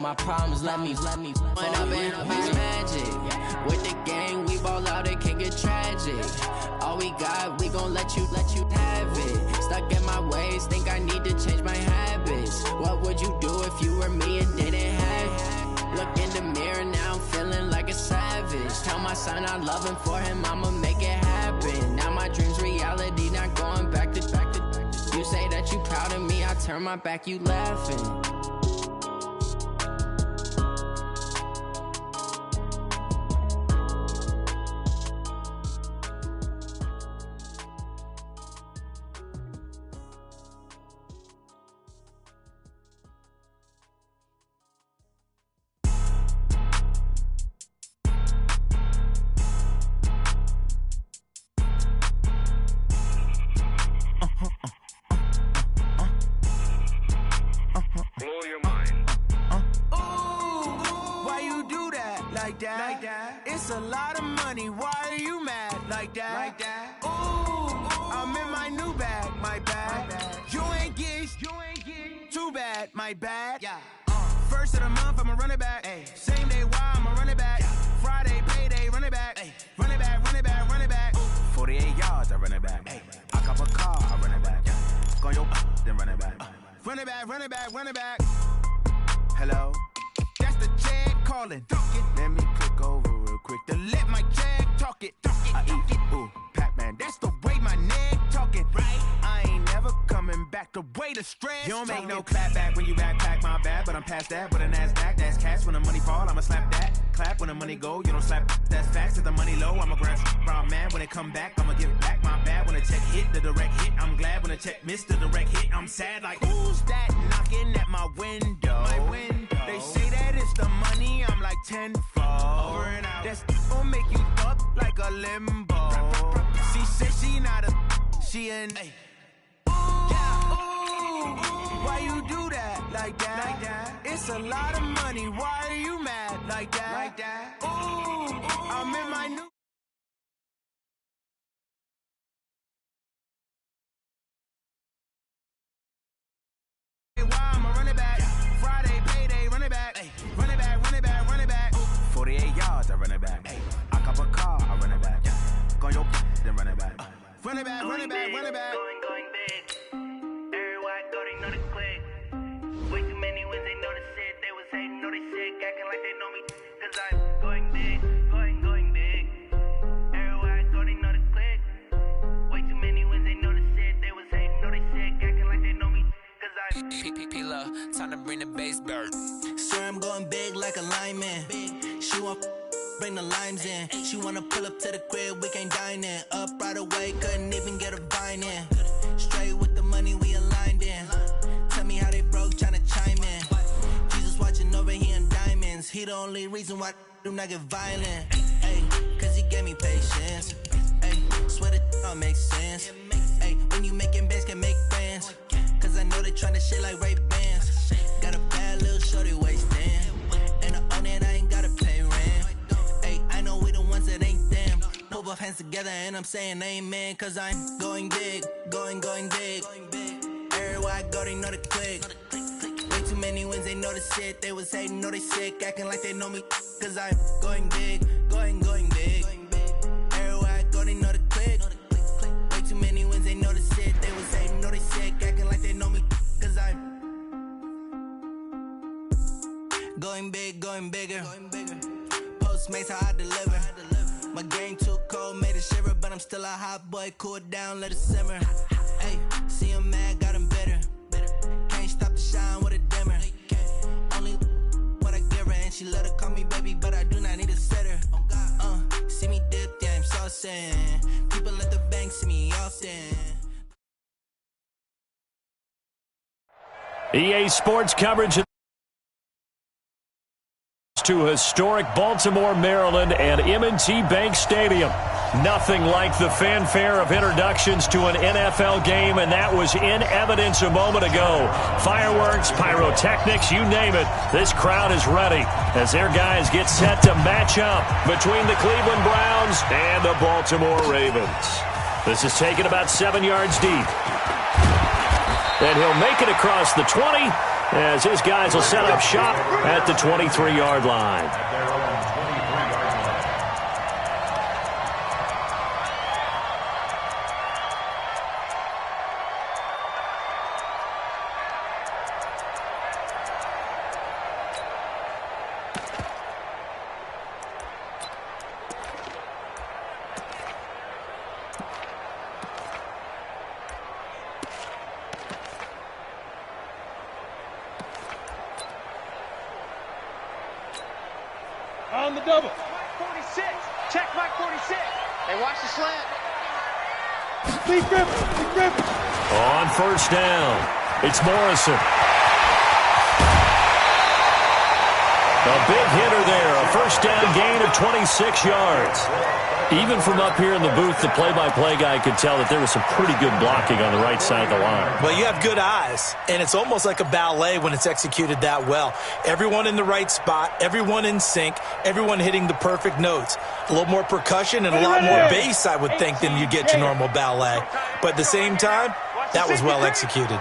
My problems let me When up in a bitch magic. With the gang, we ball out, it can get tragic. All we got, we gon' let you have it. Stuck in my ways, think I need to change my habits. What would you do if you were me and didn't have it? Look in the mirror, now I'm feeling like a savage. Tell my son I love him, for him I'ma make it happen. Now my dream's reality, not going back to. You say that you proud of me, I turn my back, you laughing. It's a lot of money, why are you mad like that? Ooh, I'm in my new bag, my bad. You ain't getting too bad, my bad. First of the month, I'ma run it back. Same day, why I'ma run it back. Friday, payday, run it back. Run it back, run it back, run it back. 48 yards, I run it back. I cop a car, I run it back. Go your then run it back. Run it back, run it back, run it back. Hello? That's the check calling. Let me click over real quick to let my check talk it. I eat it, ooh, Pac-Man. That's the way my neck talking. Right? I ain't never coming back. The way the stress. You don't make no clap back when you backpack, my bad. But I'm past that. With a NASDAQ, that's cash. When the money fall, I'ma slap that. Clap when the money go, you don't slap. That's facts. If the money low, I'ma grab brown man. When it come back, I'ma give back my bad. When the check hit, the direct hit, I'm glad. When the check missed the direct hit, I'm sad. Like, who's that knocking at my window? They say that it's the money, I'm like tenfold. That's gon' make you up like a limbo. She said she not a, she an. Ooh, why you do that like that? It's a lot of money, why are you mad like that? Ooh, I'm in my new. Why I'ma run it back? Friday, payday, run it back. Run it back, run it back, run it back. 48 yards, I run it back. I cop a car, I run it back. Go your then run it back. Run it back, run it back, run it back. Going big. Everywhere I go, they know the click. Way too many wins, they know the shit. They was hating, know they sick, acting like they know me. Cause I'm going big, going big. Everywhere I go, they know the click. Way too many wins, they know the shit. They was hating, know they sick, acting like they know me. Cause I'm P-P-P-Love, time to bring the bass bird. Swear I'm going big like a lineman. She want bring the limes in. She wanna pull up to the crib, we can't dine in. Up right away, couldn't even get a vine in. Straight with the money we aligned in. Tell me how they broke, tryna chime in. Jesus watching over here in diamonds. He the only reason why I do not get violent. Ay, cause he gave me patience. Ay, swear that all makes sense. Ay, when you making bands, can make friends. Cause I know they tryna shit like Ray-Bans. Got a bad little shorty wasting. And I own it, I ain't gotta pay rent. Ay, I know we the ones that ain't them. Pull both hands together and I'm saying amen. Cause I'm going big, going big. Everywhere I go, they know the click. Way too many wins, they know the shit. They was hating, know they sick, acting like they know me. Cause I'm going big, going big. Everywhere I go, they know the click. Way too many wins, they know the shit. They was hating, know they sick, acting like they know me. Cause I'm going big, going bigger. Postmates, how I deliver. My game too cold, made it shiver. But I'm still a hot boy, cool it down, let it simmer. Hey, see him mad, got him bitter. Can't stop the shine with a dimmer. Only what I give her, and she let her call me baby, but I do not need a sitter. See me dip, yeah, I'm saucing. People at the bank see me often. EA Sports coverage to historic Baltimore, Maryland and M&T Bank Stadium. Nothing like the fanfare of introductions to an NFL game, and that was in evidence a moment ago. Fireworks, pyrotechnics, you name it. This crowd is ready as their guys get set to match up between the Cleveland Browns and the Baltimore Ravens. This is taken about 7 yards deep. And he'll make it across the 20 as his guys will set up shop at the 23-yard line. On the double. 46. Check Mike 46. They watch the slant. Steve Griffin. On first down, it's Morrison. A big hitter there. A first down gain of 26 yards. Even from up here in the booth, the play-by-play guy could tell that there was some pretty good blocking on the right side of the line. Well, you have good eyes, and it's almost like a ballet when it's executed that well. Everyone in the right spot, everyone in sync, everyone hitting the perfect notes. A little more percussion and a lot more bass, I would think, than you get your normal ballet. But at the same time, that was well executed.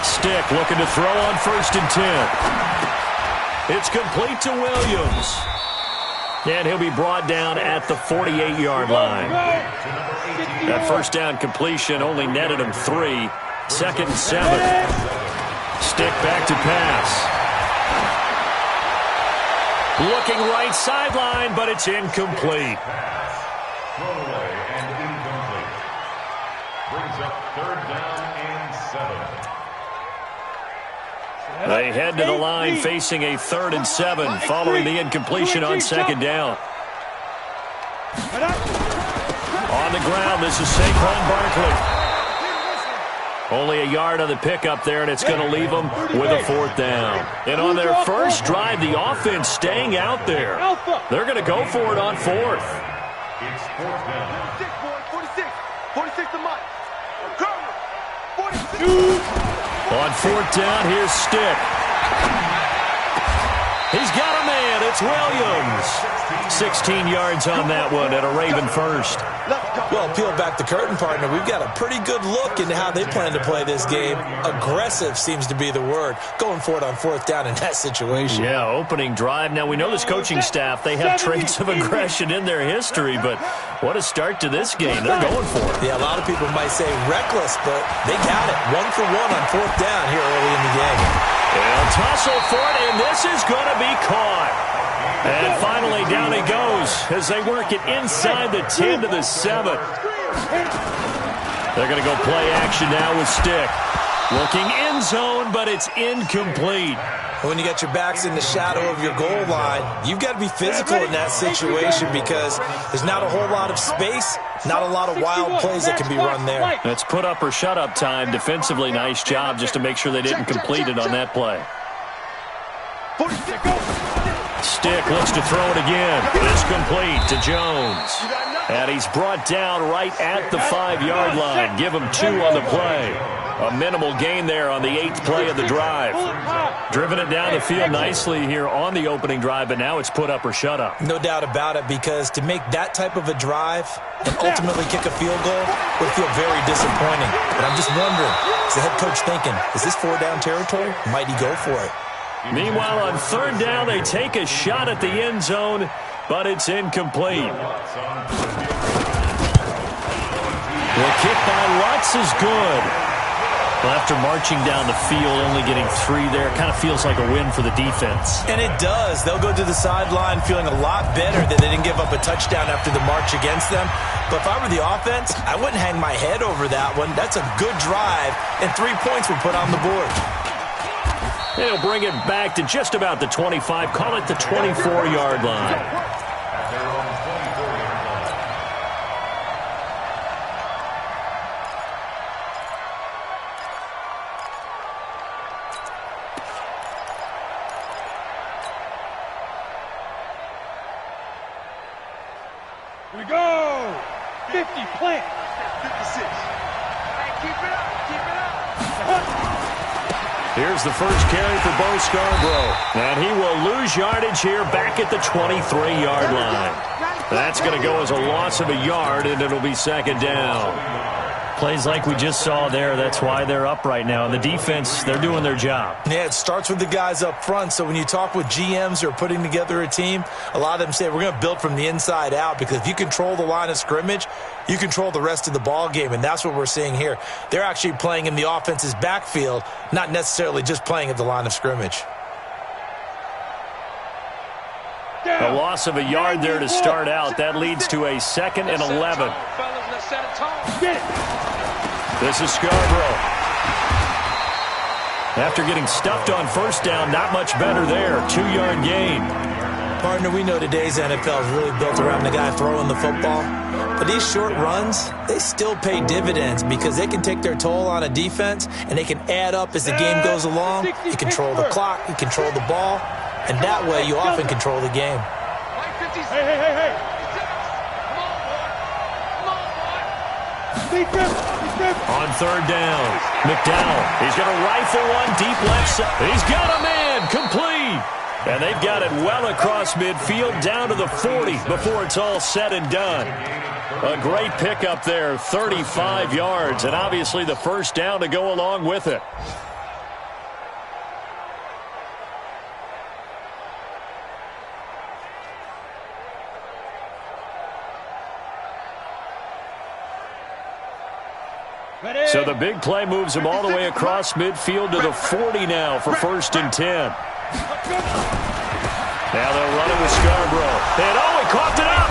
Stick looking to throw on 1st and 10. It's complete to Williams. And he'll be brought down at the 48-yard line. That first down completion only netted him 3. 2nd and 7. Stick back to pass. Looking right sideline, but it's incomplete. Throwaway and incomplete. Brings up 3rd down and 7. They head to the line facing a 3rd and 7 following the incompletion on 2nd down. On the ground, this is Saquon Barkley. Only a yard on the pickup there, and it's going to leave them with a 4th down. And on their first drive, the offense staying out there. They're going to go for it on 4th. It's 4th down. 46. 46 to Mike. 46. On 4th down, here's Stick. He's got a man. It's Williams. 16 yards on that one at a Raven first. Well, peel back the curtain, partner. We've got a pretty good look into how they plan to play this game. Aggressive seems to be the word. Going for it on 4th down in that situation. Yeah, opening drive. Now, we know this coaching staff, they have traits of aggression in their history, but what a start to this game. They're going for it. Yeah, a lot of people might say reckless, but they got it. 1 for 1 on 4th down here early in the game. They'll tussle for it, and this is going to be caught. And finally, down he goes as they work it inside the 10 to the 7. They're going to go play action now with Stick. Looking end zone, but it's incomplete. When you got your backs in the shadow of your goal line, you've got to be physical in that situation because there's not a whole lot of space, not a lot of wild plays that can be run there. It's put up or shut up time. Defensively, nice job just to make sure they didn't complete it on that play. Stick looks to throw it again. It's complete to Jones. And he's brought down right at the 5-yard line. Give him 2 on the play. A minimal gain there on the 8th play of the drive. Driven it down the field nicely here on the opening drive, but now it's put up or shut up. No doubt about it, because to make that type of a drive and ultimately kick a field goal would feel very disappointing. But I'm just wondering, is the head coach thinking, is this 4-down territory? Might he go for it? Meanwhile, on 3rd down, they take a shot at the end zone, but it's incomplete. The kick by Lutz is good. Well, after marching down the field, only getting 3 there, kind of feels like a win for the defense. And it does. They'll go to the sideline feeling a lot better that they didn't give up a touchdown after the march against them. But if I were the offense, I wouldn't hang my head over that one. That's a good drive, and 3 points were put on the board. They'll bring it back to just about the 25. Call it the 24-yard line. Here we go. 50, plant. 56. Hey, keep it up. Keep it up. Here's the first carry for Bo Scarborough. And he will lose yardage here back at the 23-yard line. That's going to go as a loss of a yard, and it'll be 2nd down. Plays like we just saw there, that's why they're up right now. And the defense, they're doing their job. Yeah, it starts with the guys up front. So when you talk with GMs who are putting together a team, a lot of them say we're going to build from the inside out, because if you control the line of scrimmage, you control the rest of the ball game, and that's what we're seeing here. They're actually playing in the offense's backfield, not necessarily just playing at the line of scrimmage. A loss of a yard there to start out. That leads to a 2nd and 11. This is Scarborough. After getting stuffed on first down, not much better there. 2-yard gain. Partner, we know today's NFL is really built around the guy throwing the football. But these short runs, they still pay dividends because they can take their toll on a defense, and they can add up as the game goes along. You control the clock, you control the ball, and that way you often control the game. Hey. On 3rd down, McDowell. He's going to rifle one deep left side. He's got a man complete. And they've got it well across midfield down to the 40 before it's all said and done. A great pickup there, 35 yards, and obviously the first down to go along with it. So the big play moves him all the way across midfield to the 40 now for 1st and 10. Now they'll run it with Scarborough. And he coughed it up.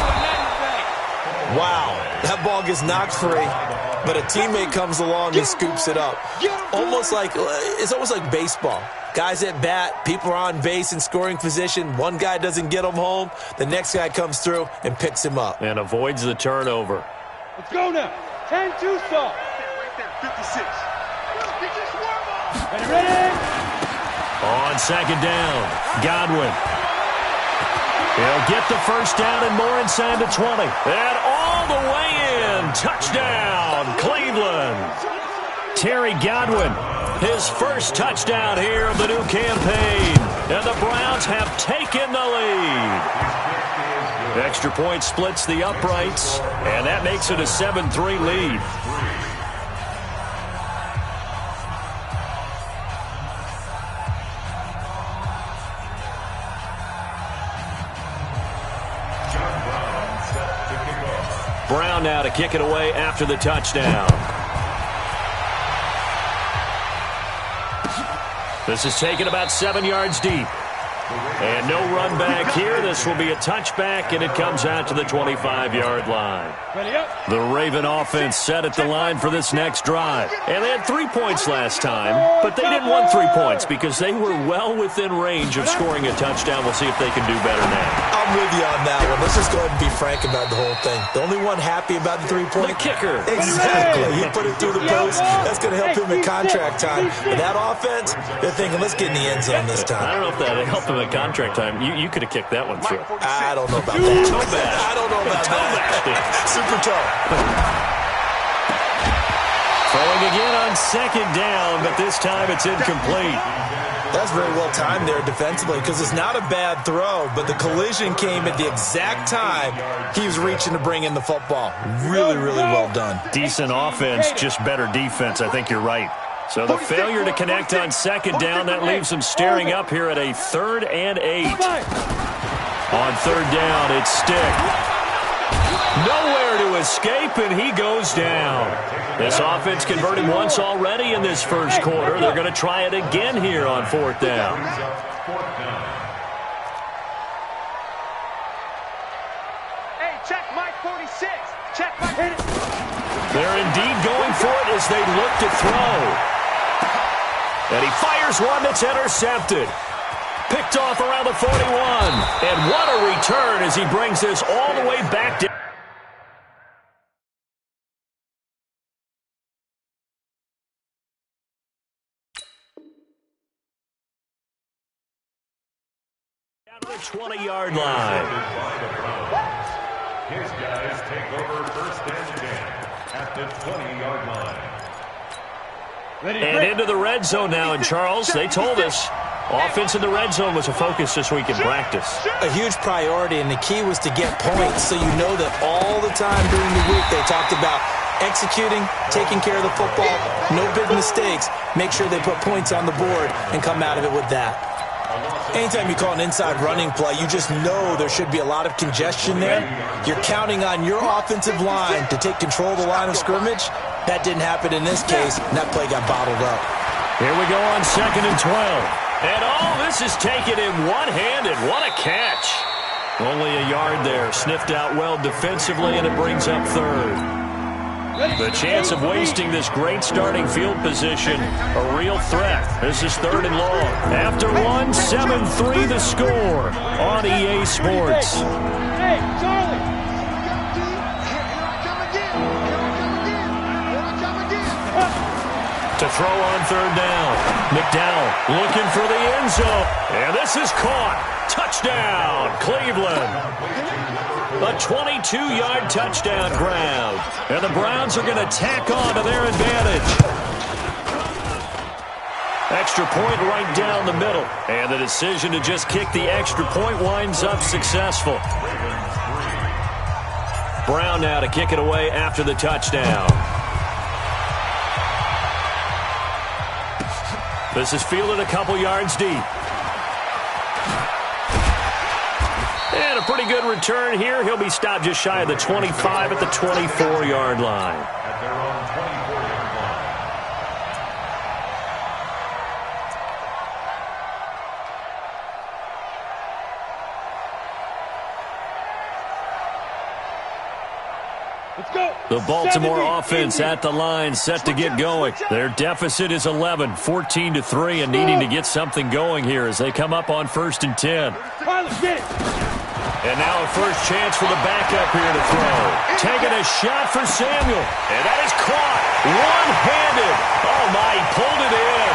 Wow, that ball gets knocked free, but a teammate comes along and scoops it up. It's almost like baseball. Guys at bat, people are on base in scoring position. One guy doesn't get him home. The next guy comes through and picks him up. And avoids the turnover. Let's go now. 10-2 stop. 56. Ready? On 2nd down, Godwin. He'll get the first down and more inside the 20. And all the way in. Touchdown, Cleveland. Terry Godwin, his first touchdown here of the new campaign. And the Browns have taken the lead. Extra point splits the uprights, and that makes it a 7-3 lead. Brown now to kick it away after the touchdown. This is taken about 7 yards deep. And no run back here. This will be a touchback, and it comes out to the 25-yard line. The Raven offense set at the line for this next drive. And they had 3 points last time, but they didn't want 3 points because they were well within range of scoring a touchdown. We'll see if they can do better now. I'm with you on that one. Let's just go ahead and be frank about the whole thing. The only one happy about the 3-point? The kicker. Exactly. He put it through the post. That's going to help him in contract time. But that offense, they're thinking, let's get in the end zone this time. I don't know if that helped him in contract time. You could have kicked that one through. I don't know about that. Toe bash. I don't know about that. Super toe. Throwing again on 2nd down, but this time it's incomplete. That's very well timed there defensively because it's not a bad throw, but the collision came at the exact time he was reaching to bring in the football. Really, really well done. Decent offense, just better defense. I think you're right. So the failure to connect on 2nd down, that leaves them staring up here at a 3rd and 8. On 3rd down, it's Stick. Nowhere to escape, and he goes down. This offense converted once already in this first quarter. They're going to try it again here on 4th down. Hey, check Mike 46. Check Mike. They're indeed going for it as they look to throw. And he fires one that's intercepted. Picked off around the 41. And what a return as he brings this all the way back down. Down to the 20-yard line. His guys take over 1st and 10 at the 20-yard line. And into the red zone now, and Charles, they told us offense in the red zone was a focus this week in practice. A huge priority, and the key was to get points, so you know that all the time during the week they talked about executing, taking care of the football, no big mistakes, make sure they put points on the board and come out of it with that. Anytime you call an inside running play, you just know there should be a lot of congestion there. You're counting on your offensive line to take control of the line of scrimmage. That didn't happen in this case, and that play got bottled up. Here we go on 2nd and 12. And all this is taken in one-handed. What a catch. Only a yard there. Sniffed out well defensively, and it brings up 3rd. The chance of wasting this great starting field position, a real threat. This is 3rd and long. After 1, 7-3 the score on EA Sports. Hey, Charlie. To throw on 3rd down. McDowell looking for the end zone. And this is caught. Touchdown, Cleveland. A 22-yard touchdown grab. And the Browns are going to tack on to their advantage. Extra point right down the middle. And the decision to just kick the extra point winds up successful. Brown now to kick it away after the touchdown. This is fielded a couple yards deep. And a pretty good return here. He'll be stopped just shy of the 25 at the 24-yard line. At their own 24-yard line. Let's go. The Baltimore offense at the line, set to get going. Their deficit is 11, 14-3, and needing to get something going here as they come up on 1st and 10. And now a first chance for the backup here to throw. Taking a shot for Samuel. And that is caught. One-handed. Oh, my, he pulled it in.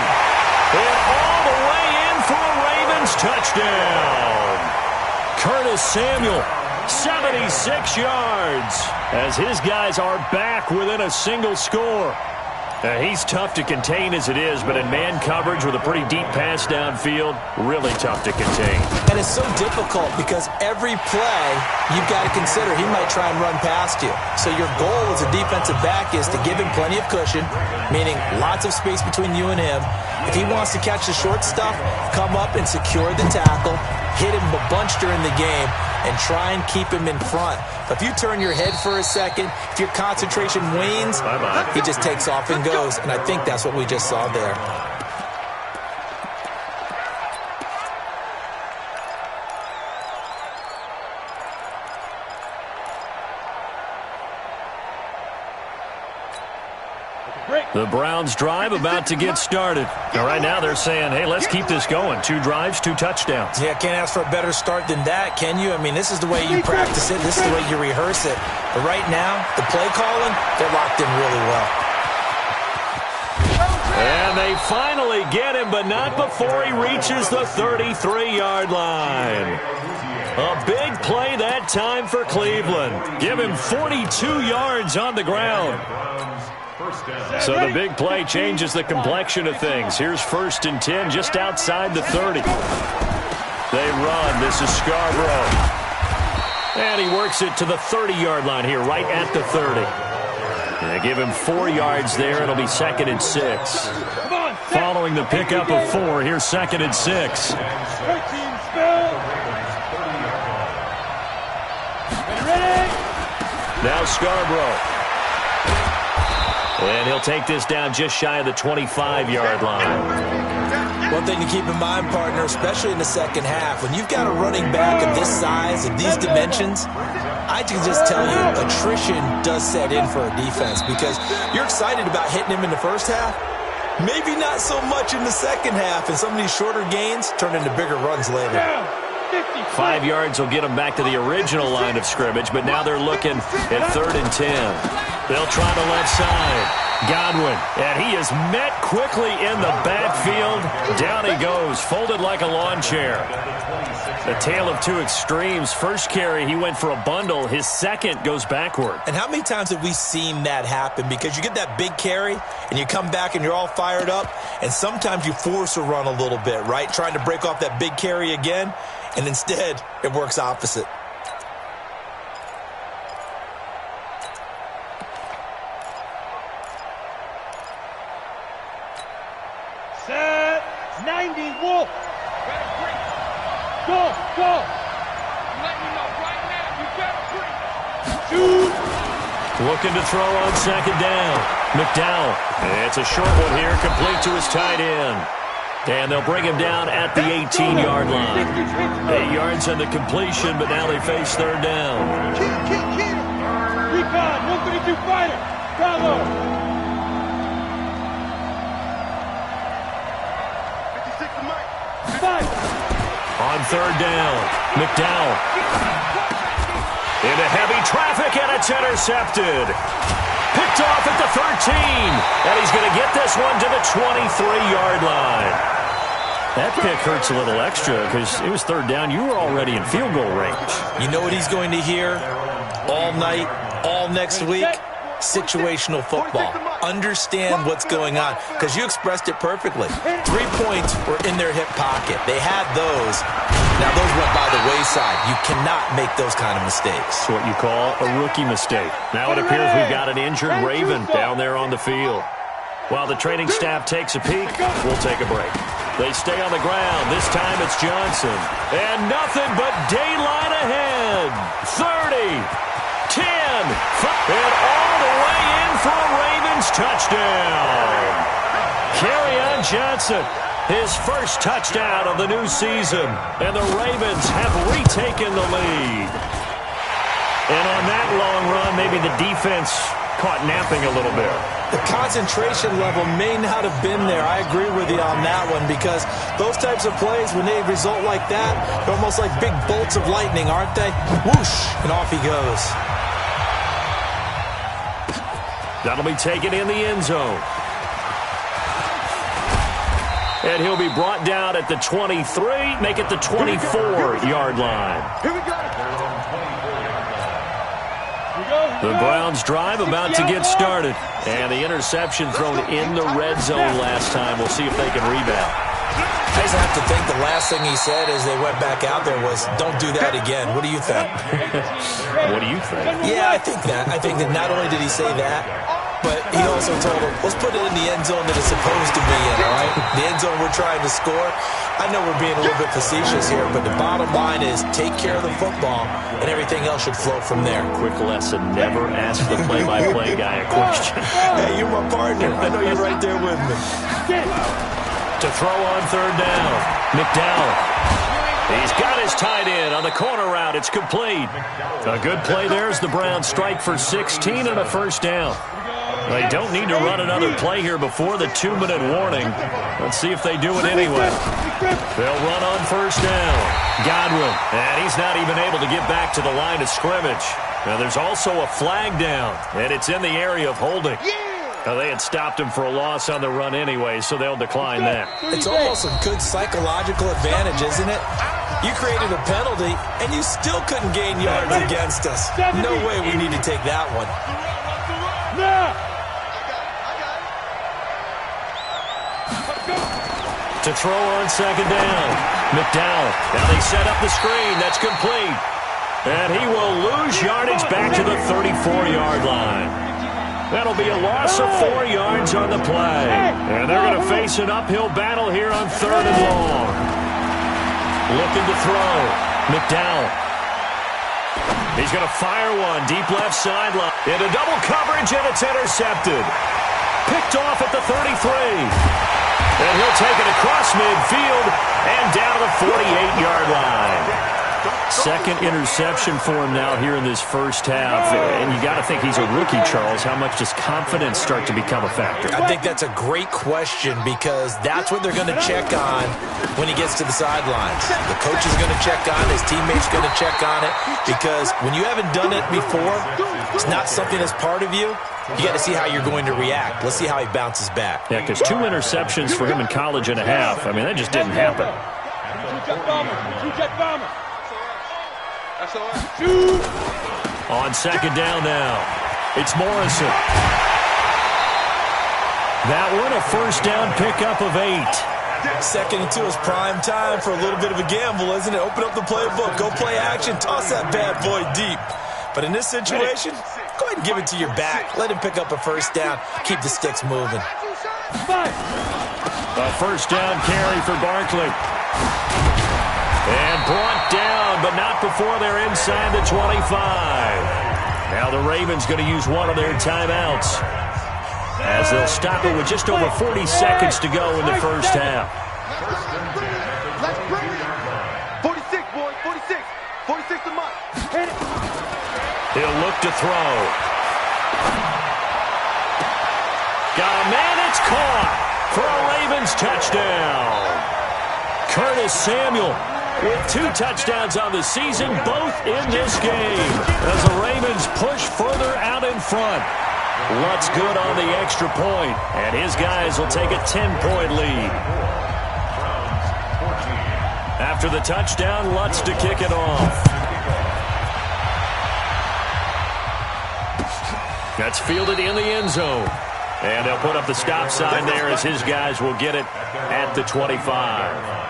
And all the way in for a Ravens touchdown. Curtis Samuel, 76 yards. As his guys are back within a single score. He's tough to contain as it is, but in man coverage with a pretty deep pass downfield, really tough to contain. And it's so difficult because every play you've got to consider he might try and run past you. So your goal as a defensive back is to give him plenty of cushion, meaning lots of space between you and him. If he wants to catch the short stuff, come up and secure the tackle, hit him a bunch during the game, and try and keep him in front. But if you turn your head for a second, if your concentration wanes, he just takes off and goes. And I think that's what we just saw there. The Browns drive about to get started. Now, right now they're saying, hey, let's keep this going. 2 drives, 2 touchdowns. Yeah, can't ask for a better start than that, can you? I mean, this is the way you practice it. This is the way you rehearse it. But right now, the play calling, they're locked in really well. And they finally get him, but not before he reaches the 33-yard line. A big play that time for Cleveland. Give him 42 yards on the ground. So the big play changes the complexion of things. Here's 1st and 10 just outside the 30. They run. This is Scarborough. And he works it to the 30-yard line here, right at the 30. They give him 4 yards there. It'll be 2nd and 6. Following the pickup of 4, here's 2nd and 6. Now Scarborough. And he'll take this down just shy of the 25-yard line. One thing to keep in mind, partner, especially in the second half, when you've got a running back of this size, of these dimensions, I can just tell you attrition does set in for a defense because you're excited about hitting him in the first half. Maybe not so much in the second half, and some of these shorter gains turn into bigger runs later. 5 yards will get them back to the original line of scrimmage, but now they're looking at 3rd and 10. They'll try the left side. Godwin, and he is met quickly in the backfield. Down he goes, folded like a lawn chair. The tale of two extremes. First carry, he went for a bundle. His second goes backward. And how many times have we seen that happen? Because you get that big carry, and you come back and you're all fired up, and sometimes you force a run a little bit, right? Trying to break off that big carry again, and instead it works opposite. Wolf. Go. Let me know right now. You better breathe. Shoot. Looking to throw on second down. McDowell. It's a short one here, complete to his tight end. And they'll bring him down at the 18-yard line. 8 yards on the completion, but now they face third down. Kill. Recon, 132 fighter. Bravo. 56 to Mike. Fight. On third down, McDowell. Into heavy traffic, and it's intercepted. Picked off at the 13, and he's going to get this one to the 23-yard line. That pick hurts a little extra because it was third down. You were already in field goal range. You know what he's going to hear all night, all next week? Situational football. Understand what's going on, because you expressed it perfectly. 3 points were in their hip pocket. They had those. Now, those went by the wayside. You cannot make those kind of mistakes. It's what you call a rookie mistake. Now it appears we've got an injured Raven down there on the field. While the training staff takes a peek, we'll take a break. They stay on the ground. This time it's Johnson. And nothing but daylight ahead. 30, 10, 5, and all the way in for a Ravens touchdown. Kerryon Johnson, his first touchdown of the new season. And the Ravens have retaken the lead. And on that long run, maybe the defense caught napping a little bit. The concentration level may not have been there. I agree with you on that one, because those types of plays, when they result like that, they're almost like big bolts of lightning, aren't they? Whoosh, and off he goes. That'll be taken in the end zone. And he'll be brought down at the 23, make it the 24-yard line. Here we go. The Browns drive about to get started. And the interception thrown in the red zone last time. We'll see if they can rebound. I just have to think the last thing he said as they went back out there was, don't do that again. What do you think? What do you think? Yeah, I think that. I think that not only did he say that, but he also told him, let's put it in the end zone that it's supposed to be in, all right? The end zone we're trying to score. I know we're being a little bit facetious here, but the bottom line is take care of the football, and everything else should flow from there. Quick lesson, never ask the play-by-play guy a question. Hey, you're my partner. I know you're right there with me. To throw on third down, McDowell. He's got his tight end on the corner route. It's complete. A good play there as the Browns strike for 16 and a first down. They don't need to run another play here before the 2-minute warning. Let's see if they do it anyway. They'll run on first down. Godwin, and he's not even able to get back to the line of scrimmage. Now there's also a flag down, and it's in the area of holding. Now, they had stopped him for a loss on the run anyway, so they'll decline that. It's almost a good psychological advantage, isn't it? You created a penalty, and you still couldn't gain yards against us. No way we need to take that one. To throw on second down, McDowell. Now they set up the screen. That's complete. And he will lose yardage back to the 34-yard line. That'll be a loss of 4 yards on the play. And they're going to face an uphill battle here on third and long. Looking to throw. McDowell. He's going to fire one deep left sideline. Into double coverage, and it's intercepted. Picked off at the 33. And he'll take it across midfield and down to the 48-yard line. Second interception for him now here in this first half. And you got to think he's a rookie, Charles. How much does confidence start to become a factor? I think that's a great question, because that's what they're going to check on when he gets to the sidelines. The coach is going to check on it. His teammates going to check on it, because when you haven't done it before, it's not something that's part of you. You got to see how you're going to react. Let's see how he bounces back. Yeah, because 2 interceptions for him in college and a half. I mean, that just didn't happen. On second down now, it's Morrison. That one, a first down pickup of 8. Second and 2 is prime time for a little bit of a gamble, isn't it? Open up the playbook, go play action, toss that bad boy deep. But in this situation, go ahead and give it to your back. Let him pick up a first down. Keep the sticks moving. A first down carry for Barkley. And brought down, but not before they're inside the 25. Now the Ravens going to use one of their timeouts, as they'll stop it with just over 40 seconds to go in the first half. Let's bring it. 46, boys, 46. 46 to Mike. Hit it. He'll look to throw. Got a man, it's caught for a Ravens touchdown. Curtis Samuel with 2 touchdowns on the season, both in this game, as the Ravens push further out in front. Lutz good on the extra point, and his guys will take a 10-point lead. After the touchdown, Lutz to kick it off. That's fielded in the end zone. And they'll put up the stop sign there as his guys will get it at the 25.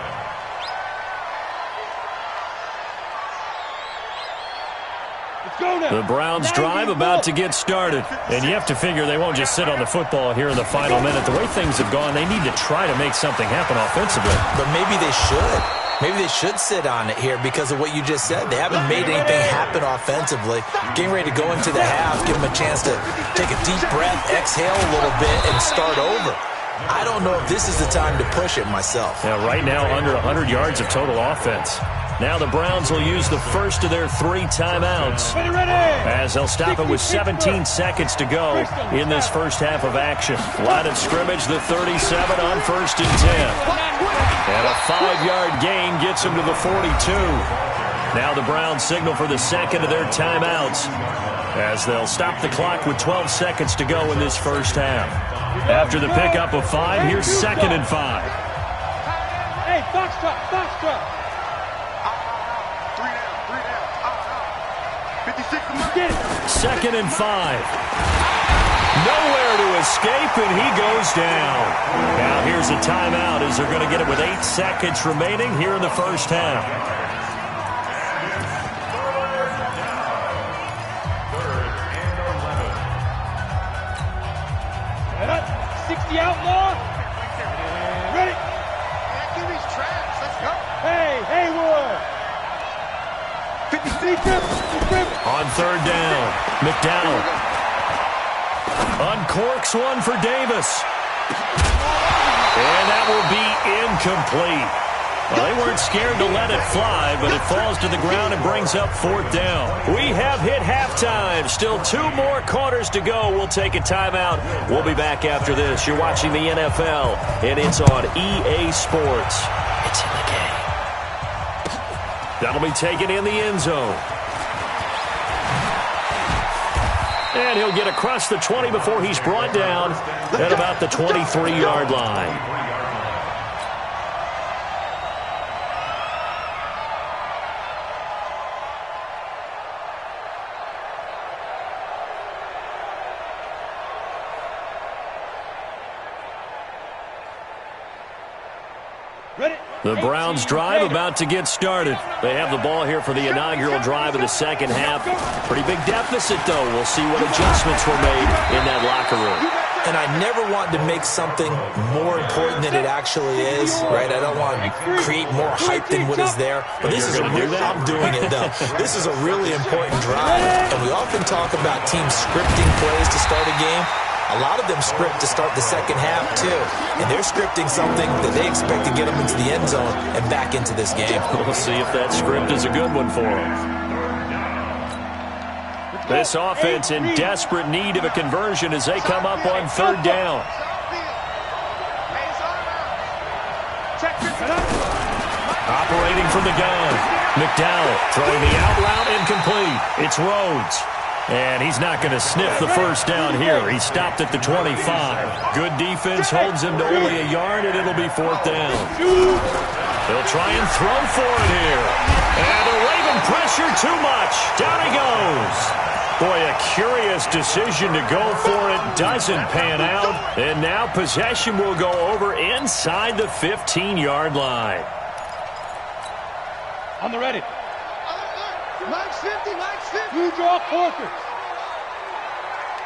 The Browns drive about to get started. And you have to figure they won't just sit on the football here in the final minute. The way things have gone, they need to try to make something happen offensively. But maybe they should. Maybe they should sit on it here because of what you just said. They haven't made anything happen offensively. Getting ready to go into the half, give them a chance to take a deep breath, exhale a little bit, and start over. I don't know if this is the time to push it myself. Yeah, right now under 100 yards of total offense. Now the Browns will use the first of their 3 timeouts, as they'll stop it with 17 seconds to go in this first half of action. Line of scrimmage, the 37 on 1st and 10. And a 5-yard gain gets them to the 42. Now the Browns signal for the second of their timeouts, as they'll stop the clock with 12 seconds to go in this first half. After the pickup of 5, here's 2nd and 5. Hey, Foxtrot, Foxtrot. 2nd and 5. Nowhere to escape, and he goes down. Now here's a timeout as they're going to get it with 8 seconds remaining here in the first half. 60 outlaw. Ready? Activity's trash. Let's go. Hey, Haywood. 53. On 3rd down, McDowell uncorks one for Davis. And that will be incomplete. Well, they weren't scared to let it fly, but it falls to the ground and brings up 4th down. We have hit halftime. Still 2 more quarters to go. We'll take a timeout. We'll be back after this. You're watching the NFL, and it's on EA Sports. It's in the game. That'll be taken in the end zone. And he'll get across the 20 before he's brought down at about the 23-yard line. The Browns drive about to get started. They have the ball here for the inaugural drive of the second half. Pretty big deficit, though. We'll see what adjustments were made in that locker room. And I never want to make something more important than it actually is, right? I don't want to create more hype than what is there. But this is I'm doing it, though. This is a really important drive. And we often talk about teams scripting plays to start a game. A lot of them script to start the second half, too. And they're scripting something that they expect to get them into the end zone and back into this game. We'll see if that script is a good one for them. This offense in desperate need of a conversion as they come up on 3rd down. Operating from the gun. McDowell throwing the out route incomplete. It's Rhodes. And he's not going to sniff the first down here. He stopped at the 25. Good defense holds him to only a yard, and it'll be 4th down. They'll try and throw for it here. And the Raven pressure too much. Down he goes. Boy, a curious decision to go for it. Doesn't pan out. And now possession will go over inside the 15-yard line. On the ready. Max 50, Max 50. You draw quarters.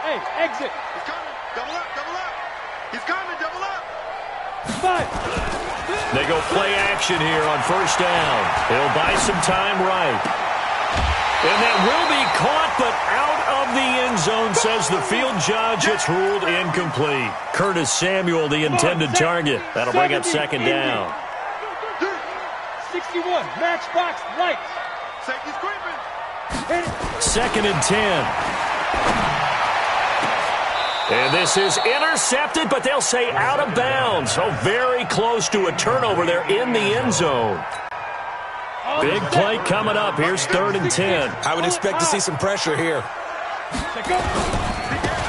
Hey, exit. He's coming. Double up, double up. He's coming, double up. They go play action here on first down. He'll buy some time right. And that will be caught, but out of the end zone, says the field judge. It's ruled incomplete. Curtis Samuel, the intended target. That'll bring up second down. 61, matchbox lights. Safety's creeping. Second and 10. And this is intercepted, but they'll say out of bounds. So very close to a turnover there in the end zone. Big play coming up. Here's third and 10. I would expect to see some pressure here.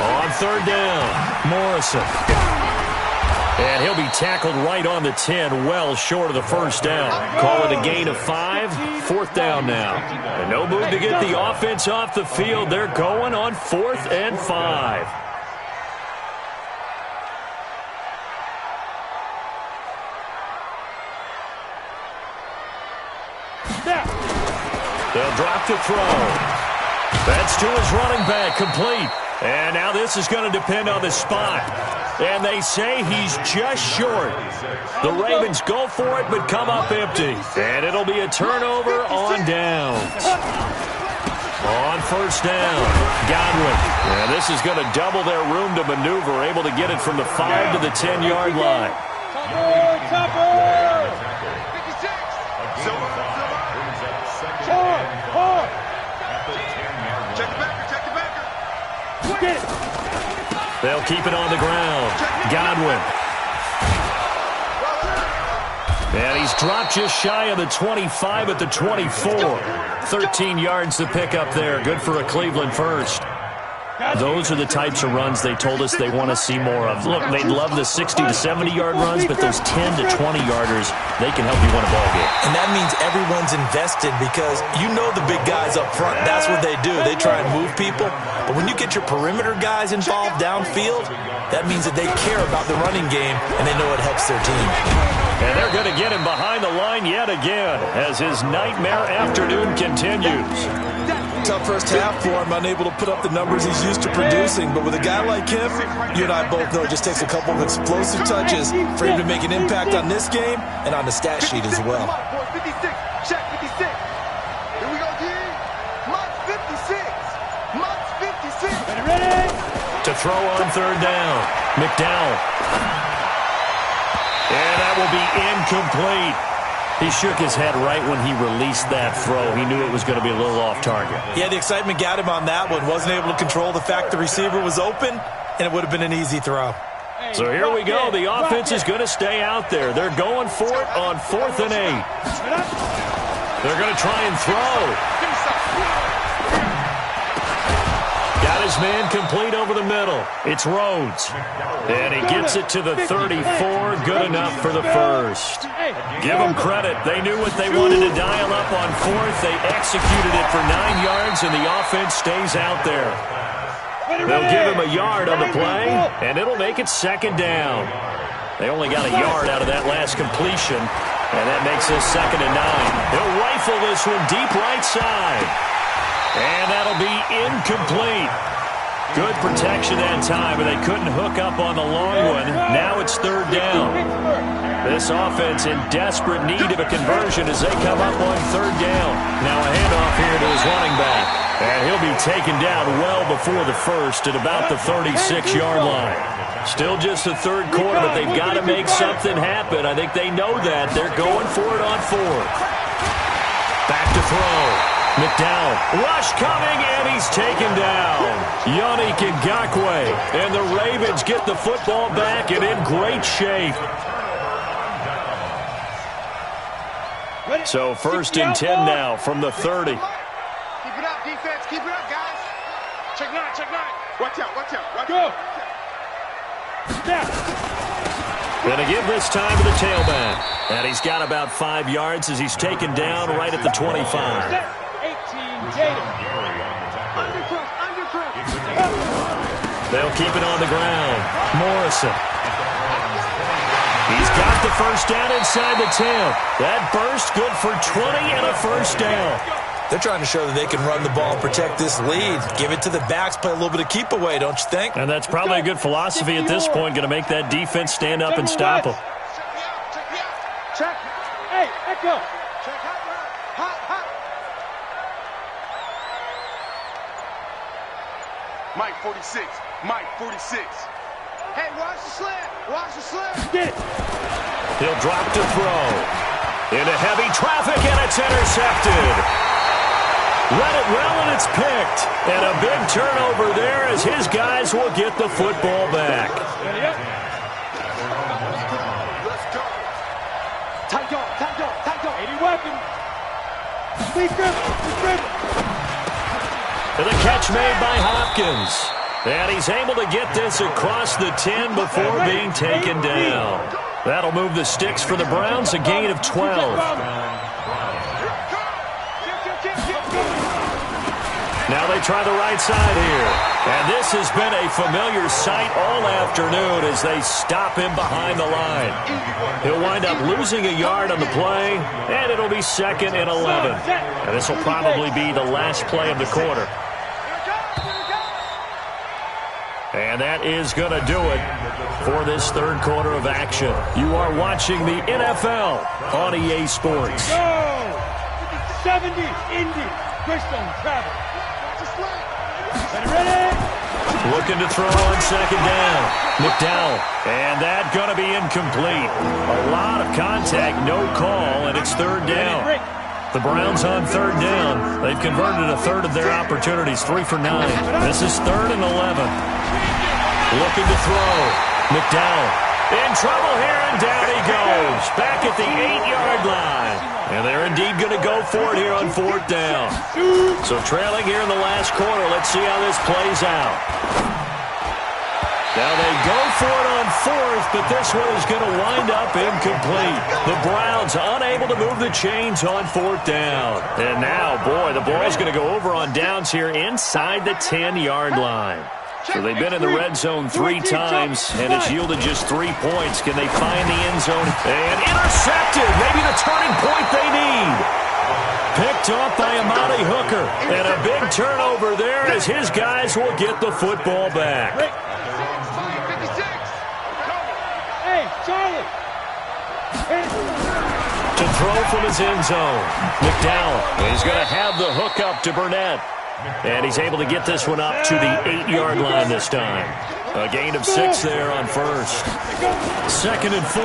On third down, Morrison. And he'll be tackled right on the 10, well short of the first down. Call it a gain of 5, fourth down now. And no move to get the offense off the field. They're going on 4th and 5. They'll drop to throw. That's to his running back, complete. And now this is going to depend on the spot. And they say he's just short. The Ravens go for it, but come up empty. And it'll be a turnover on downs. On first down, Godwin. And this is going to double their room to maneuver, able to get it from the 5 to the 10-yard line. Topper! 56. Check the backer. Get it. They'll keep it on the ground. Godwin. And he's dropped just shy of the 25 at the 24. 13 yards to pick up there. Good for a Cleveland first. Those are the types of runs they told us they want to see more of. Look, they love the 60 to 70-yard runs, but those 10 to 20-yarders, they can help you win a ball game. And that means everyone's invested because you know the big guys up front. That's what they do. They try and move people. But when you get your perimeter guys involved downfield, that means that they care about the running game, and they know it helps their team. And they're going to get him behind the line yet again as his nightmare afternoon continues. Tough first half for him, unable to put up the numbers he's used to producing. But with a guy like him, you and I both know it just takes a couple of explosive touches for him to make an impact on this game and on the stat sheet as well. 56. Check 56. Here we go, D. Mutz 56. Mutz 56. Ready? To throw on third down, McDowell. And that will be incomplete. He shook his head right when he released that throw. He knew it was going to be a little off target. Yeah, the excitement got him on that one. Wasn't able to control the fact the receiver was open, and it would have been an easy throw. So here we go. The offense is going to stay out there. They're going for it on 4th and 8. They're going to try and throw. Got his man complete over the middle. It's Rhodes. And he gets it to the 34. Good enough for the first. Give them credit. They knew what they wanted to dial up on 4th. They executed it for 9 yards, and the offense stays out there. They'll give him a yard on the play, and it'll make it second down. They only got a yard out of that last completion, and that makes this 2nd and 9. They'll rifle this one deep right side. And that'll be incomplete. Good protection that time, but they couldn't hook up on the long one. Now it's 3rd down. This offense in desperate need of a conversion as they come up on 3rd down. Now a handoff here to his running back. And he'll be taken down well before the first at about the 36-yard line. Still just the 3rd quarter, but they've got to make something happen. I think they know that. They're going for it on 4th. Back to throw. McDowell, rush coming, and he's taken down. Yannick Ngakoue, and the Ravens get the football back and in great shape. So 1st and 10 now from the 30. Keep it up, defense. Keep it up, guys. Check 9, check 9. Watch out, watch out. Watch Go. Gonna give this time to the tailback. And he's got about 5 yards as he's taken down right at the 25. They'll keep it on the ground. Morrison. He's got the first down inside the 10. That burst good for 20 and a first down. They're trying to show that they can run the ball and protect this lead. Give it to the backs, play a little bit of keep away, don't you think? And that's probably a good philosophy at this point. Going to make that defense stand up and stop them. Echo. Check hot route. Hot. Mike 46. Mike 46. Hey, watch the slant. Watch the slant. Get it. He'll drop to throw. Into heavy traffic, and it's intercepted. Read it well, and it's picked. And a big turnover there as his guys will get the football back. Let's go. Tight dog. 80 weapon. Speed grip. And the catch made by Hopkins. And he's able to get this across the 10 before being taken down. That'll move the sticks for the Browns, a gain of 12. Now they try the right side here. And this has been a familiar sight all afternoon as they stop him behind the line. He'll wind up losing a yard on the play, and it'll be 2nd and 11. And this will probably be the last play of the quarter. And that is going to do it for this third quarter of action. You are watching the NFL on EA Sports. Go! 70, Indy, Crystal, Travis. Ready? Looking to throw on 2nd down. McDowell. And that going to be incomplete. A lot of contact, no call, and it's 3rd down. The Browns on 3rd down. They've converted a third of their opportunities, 3 for 9. This is 3rd and 11. Looking to throw. McDowell in trouble here, and down he goes. Back at the 8-yard line. And they're indeed going to go for it here on 4th down. So trailing here in the last quarter. Let's see how this plays out. Now they go for it on 4th, but this one is going to wind up incomplete. The Browns unable to move the chains on 4th down. And now, boy, the ball's going to go over on downs here inside the 10-yard line. So they've been in the red zone 3 times, and it's yielded just 3 points. Can they find the end zone? And intercepted. Maybe the turning point they need. Picked off by Amani Hooker. And a big turnover there as his guys will get the football back. Hey, Charlie. To throw from his end zone. McDowell is going to have the hook up to Burnett. And he's able to get this one up to the 8-yard line this time. A gain of 6 there on 1st. 2nd and 4.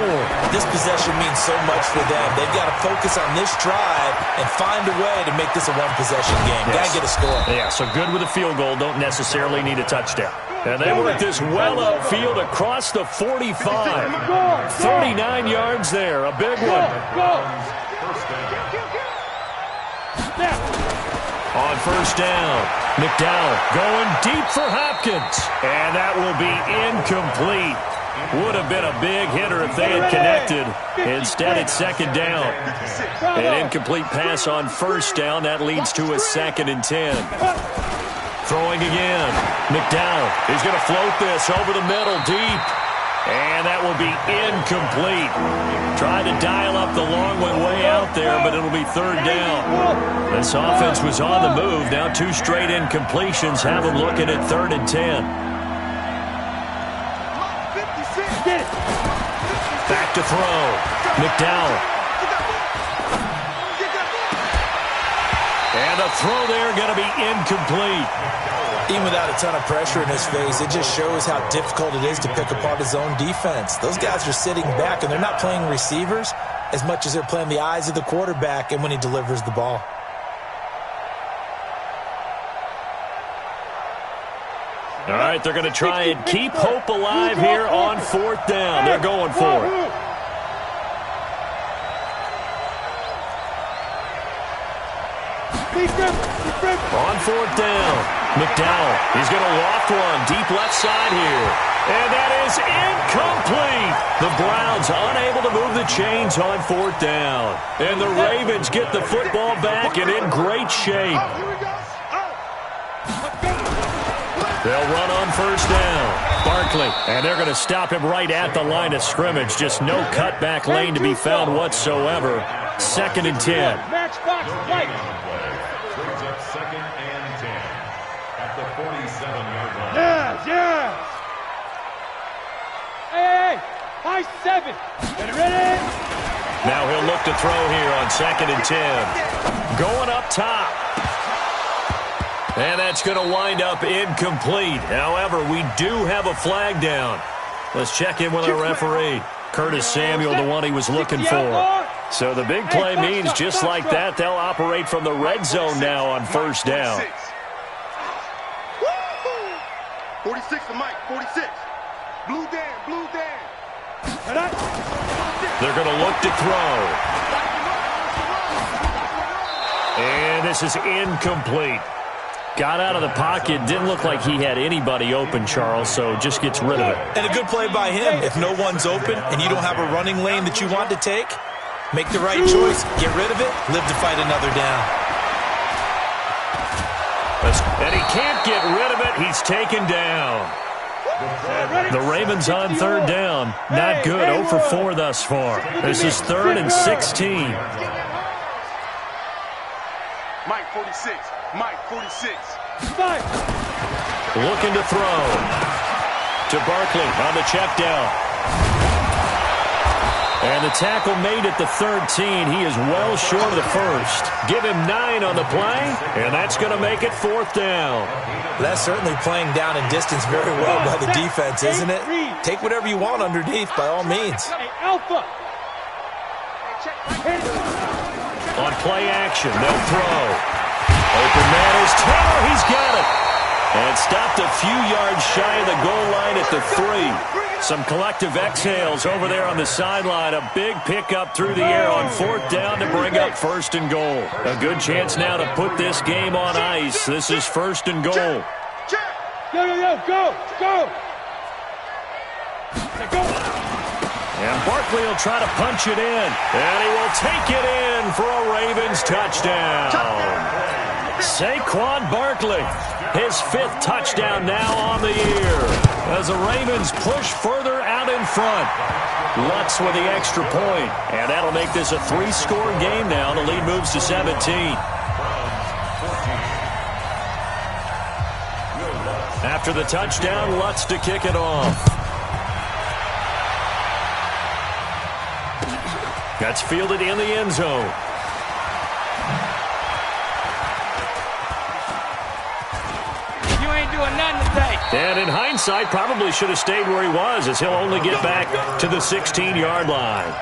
This possession means so much for them. They've got to focus on this drive and find a way to make this a one-possession game. Yes. Got to get a score. Yeah, so good with a field goal. Don't necessarily need a touchdown. And they work this well upfield across the 45. 39 yards there. A big one. On 1st down, McDowell going deep for Hopkins. And that will be incomplete. Would have been a big hitter if they had connected. Instead, it's 2nd down. An incomplete pass on 1st down. That leads to a 2nd and 10. Throwing again. McDowell is going to float this over the middle deep. And that will be incomplete. Tried to dial up the long one way out there, but it'll be 3rd down. This offense was on the move. Now 2 straight incompletions have them looking at 3rd and 10. Back to throw. McDowell. And the throw there going to be incomplete. Even without a ton of pressure in his face, it just shows how difficult it is to pick apart his own defense. Those guys are sitting back, and they're not playing receivers as much as they're playing the eyes of the quarterback and when he delivers the ball. All right, they're going to try and keep hope alive here on 4th down. They're going for it. On 4th down, McDowell, he's going to loft one deep left side here. And that is incomplete. The Browns unable to move the chains on 4th down. And the Ravens get the football back and in great shape. They'll run on 1st down. Barkley, and they're going to stop him right at the line of scrimmage. Just no cutback lane to be found whatsoever. 2nd and 10. Matchbox right. Brings up 2nd and 10 at the 47-yard line. Yes. Hey. High 7. Get ready. Now he'll look to throw here on 2nd and 10. Going up top. And that's going to wind up incomplete. However, we do have a flag down. Let's check in with our referee. Curtis Samuel, the one he was looking for. So the big play means just like that, they'll operate from the red zone now on 1st down. 46 to Mike, 46. Blue Dan. They're going to look to throw. And this is incomplete. Got out of the pocket. Didn't look like he had anybody open, Charles, so just gets rid of it. And a good play by him. If no one's open and you don't have a running lane that you want to take, make the right choice. Get rid of it. Live to fight another down. And he can't get rid of it. He's taken down. The Ravens on 3rd down. Not good. 0 for 4 thus far. This is 3rd and 16. Mike, 46. Mike, 46. Looking to throw. To Barkley on the check down. And the tackle made at the 13. He is well short of the first. Give him 9 on the play, and that's going to make it 4th down. That's certainly playing down and distance very well by the defense, isn't it? Take whatever you want underneath by all means. On play action, they'll throw. Open man is Taylor. He's got it. And stopped a few yards shy of the goal line at the 3. Some collective exhales over there on the sideline. A big pickup through the air on 4th down to bring up 1st and goal. A good chance now to put this game on ice. This is 1st and goal. Go. And Barkley will try to punch it in. And he will take it in for a Ravens touchdown. Saquon Barkley, his 5th touchdown now on the year. As the Ravens push further out in front. Lutz with the extra point. And that'll make this a 3-score game now. The lead moves to 17. After the touchdown, Lutz to kick it off. That's fielded in the end zone. You ain't doing nothing today. And in hindsight, probably should have stayed where he was, as he'll only get back to the 16-yard line.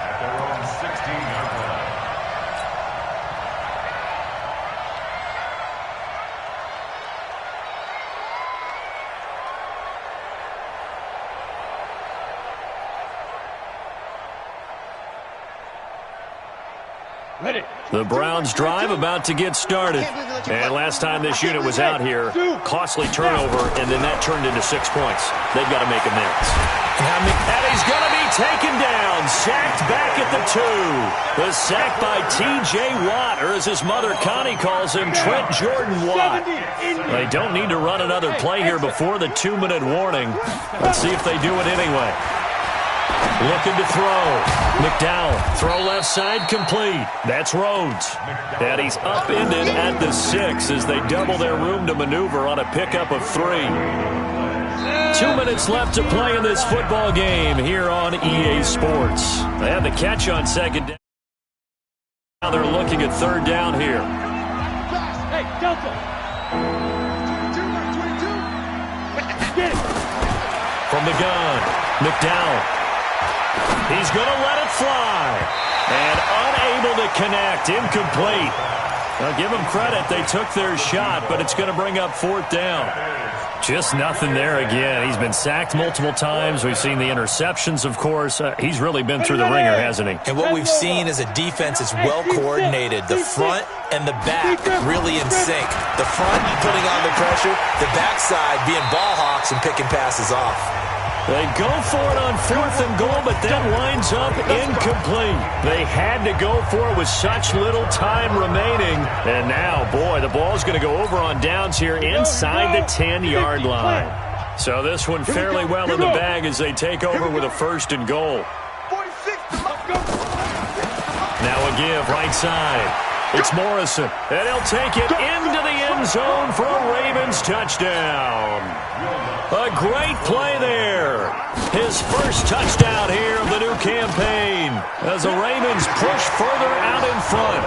The Browns drive about to get started. And last time this unit was out here, costly turnover, and then that turned into 6 points. They've got to make amends. And he's going to be taken down, sacked back at the 2. The sack by T.J. Watt, or as his mother Connie calls him, Trent Jordan Watt. They don't need to run another play here before the 2-minute warning. Let's see if they do it anyway. Looking to throw. McDowell, throw left side, complete. That's Rhodes. And he's upended at the 6 as they double their room to maneuver on a pickup of 3. 2 minutes left to play in this football game here on EA Sports. They have the catch on 2nd down. Now they're looking at 3rd down here. Hey, Delta. Get it. From the gun, McDowell. He's going to let it fly. And unable to connect. Incomplete. Now, give them credit. They took their shot, but it's going to bring up 4th down. Just nothing there again. He's been sacked multiple times. We've seen the interceptions, of course. He's really been through the ringer, hasn't he? And what we've seen is a defense that's well coordinated. The front and the back really in sync. The front putting on the pressure. The backside being ball hawks and picking passes off. They go for it on 4th and goal, but that winds up incomplete. They had to go for it with such little time remaining. And now, boy, the ball's going to go over on downs here inside the 10-yard line. So this one fairly well in the bag as they take over with a 1st and goal. Now a give right side. It's Morrison, and he'll take it into the end zone for a Ravens touchdown. A great play there. His first touchdown here of the new campaign as the Ravens push further out in front.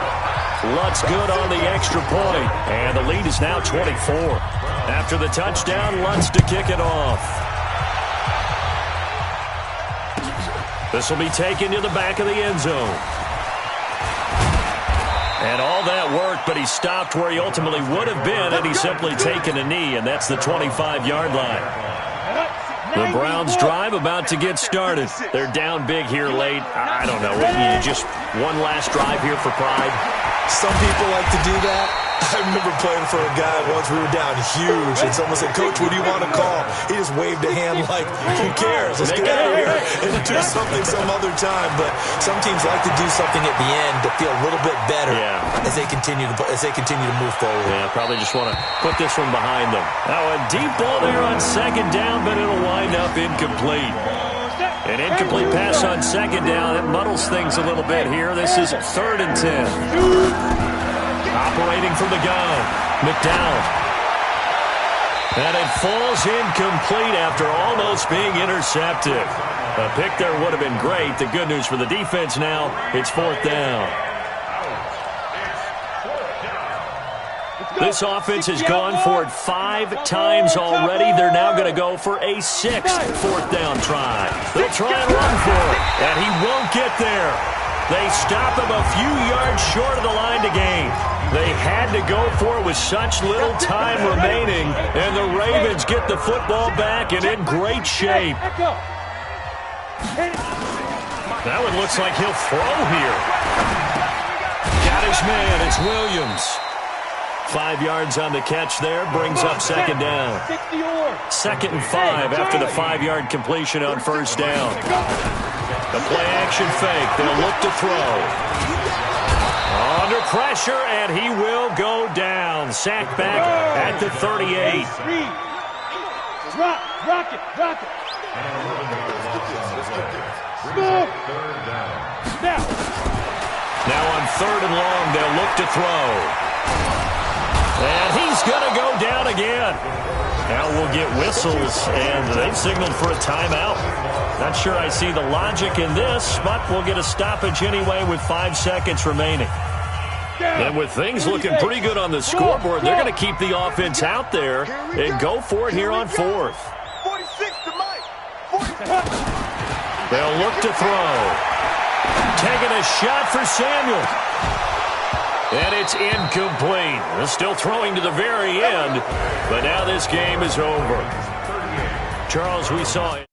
Lutz good on the extra point, and the lead is now 24. After the touchdown, Lutz to kick it off. This will be taken to the back of the end zone. And all that worked, but he stopped where he ultimately would have been, and he's simply taken a knee, and that's the 25-yard line. The Browns drive about to get started. They're down big here late. I don't know. Just one last drive here for pride. Some people like to do that. I remember playing for a guy once. We were down huge, and someone said, "Coach, what do you want to call?" He just waved a hand like, "Who cares? Let's get out of here and do something some other time." But some teams like to do something at the end to feel a little bit better as they continue to move forward. Yeah, probably just want to put this one behind them. Now a deep ball there on second down, but it'll wind up incomplete. An incomplete pass on second down. It muddles things a little bit here. This is 3rd and 10. Operating from the gun, McDowell. And it falls incomplete after almost being intercepted. A pick there would have been great. The good news for the defense now, it's 4th down. This offense has gone for it 5 times already. They're now going to go for a 6th 4th down try. They'll try and run for it, and he won't get there. They stop him a few yards short of the line to gain. They had to go for it with such little time remaining, and the Ravens get the football back and in great shape. Now it looks like he'll throw here. Got his man. It's Williams. 5 yards on the catch there, brings up 2nd down. 2nd and 5 after the 5-yard completion on 1st down. The play-action fake. They'll look to throw. Under pressure, and he will go down. Sacked back at the 38. Rock it. Now on 3rd and long, they'll look to throw. And he's going to go down again. Now we'll get whistles, and they've signaled for a timeout. Not sure I see the logic in this, but we'll get a stoppage anyway with 5 seconds remaining. And with things looking pretty good on the scoreboard, they're going to keep the offense out there and go for it here on 4th. 46 to Mike. 46. They'll look to throw. Taking a shot for Samuel. And it's incomplete. They're still throwing to the very end, but now this game is over. Charles, we saw it.